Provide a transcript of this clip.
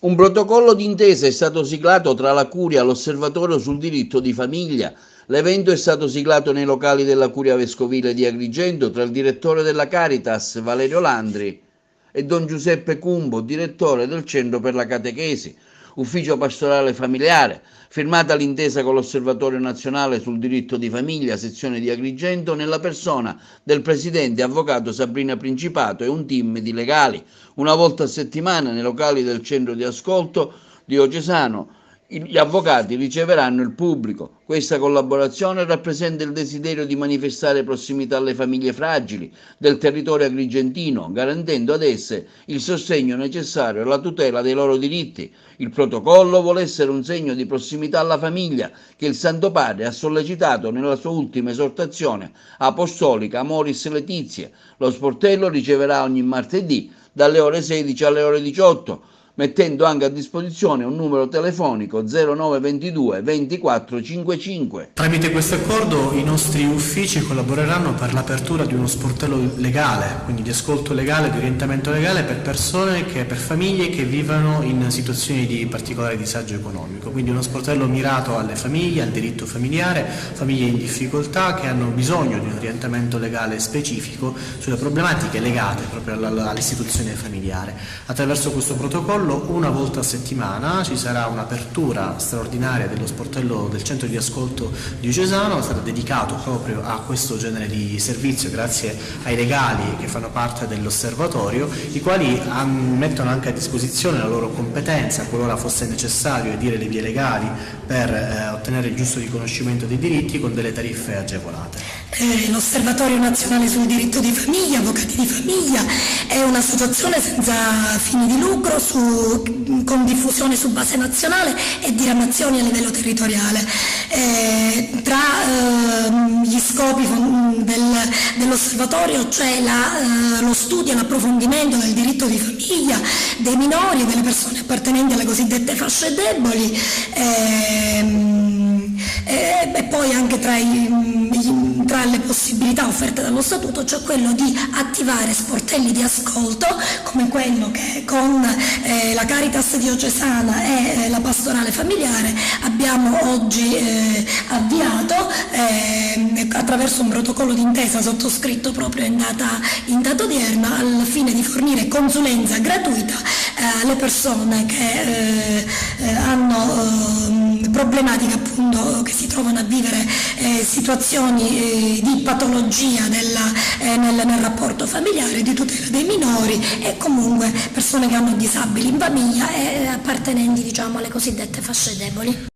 Un protocollo d'intesa è stato siglato tra la Curia e l'Osservatorio sul diritto di famiglia. L'evento è stato siglato nei locali della Curia Vescovile di Agrigento tra il direttore della Caritas, Valerio Landri, e Don Giuseppe Cumbo, direttore del Centro per la Catechesi, ufficio pastorale familiare, firmata l'intesa con l'Osservatorio Nazionale sul diritto di famiglia, sezione di Agrigento, nella persona del presidente avvocato Sabrina Principato e un team di legali. Una volta a settimana nei locali del centro di ascolto diocesano gli avvocati riceveranno il pubblico. Questa collaborazione rappresenta il desiderio di manifestare prossimità alle famiglie fragili del territorio agrigentino, garantendo ad esse il sostegno necessario alla tutela dei loro diritti. Il protocollo vuole essere un segno di prossimità alla famiglia che il Santo Padre ha sollecitato nella sua ultima esortazione apostolica Amoris Laetitia. Lo sportello riceverà ogni martedì dalle ore 16 alle ore 18, mettendo anche a disposizione un numero telefonico 0922 24 55. Tramite questo accordo i nostri uffici collaboreranno per l'apertura di uno sportello legale, quindi di ascolto legale, di orientamento legale per famiglie che vivono in situazioni di particolare disagio economico, quindi uno sportello mirato alle famiglie, al diritto familiare, famiglie in difficoltà che hanno bisogno di un orientamento legale specifico sulle problematiche legate proprio all'istituzione familiare. Attraverso questo protocollo una volta a settimana ci sarà un'apertura straordinaria dello sportello del centro di ascolto diocesano, sarà dedicato proprio a questo genere di servizio grazie ai legali che fanno parte dell'osservatorio, i quali mettono anche a disposizione la loro competenza qualora fosse necessario edire le vie legali per ottenere il giusto riconoscimento dei diritti con delle tariffe agevolate. L'Osservatorio Nazionale sul diritto di famiglia, Avvocati di Famiglia, è un'associazione senza fini di lucro con diffusione su base nazionale e diramazioni a livello territoriale. Tra gli scopi dell'osservatorio c'è lo studio e l'approfondimento del diritto di famiglia dei minori e delle persone appartenenti alle cosiddette fasce deboli, e poi anche tra le possibilità offerte dallo Statuto c'è quello di attivare sportelli di ascolto come quello che con la Caritas diocesana e la pastorale familiare abbiamo oggi avviato attraverso un protocollo d'intesa sottoscritto proprio in data odierna al fine di fornire consulenza gratuita alle persone che hanno problematiche, appunto, che si trovano a vivere situazioni di patologia nel rapporto familiare, di tutela dei minori e comunque persone che hanno disabili in famiglia e appartenenti, diciamo, alle cosiddette fasce deboli.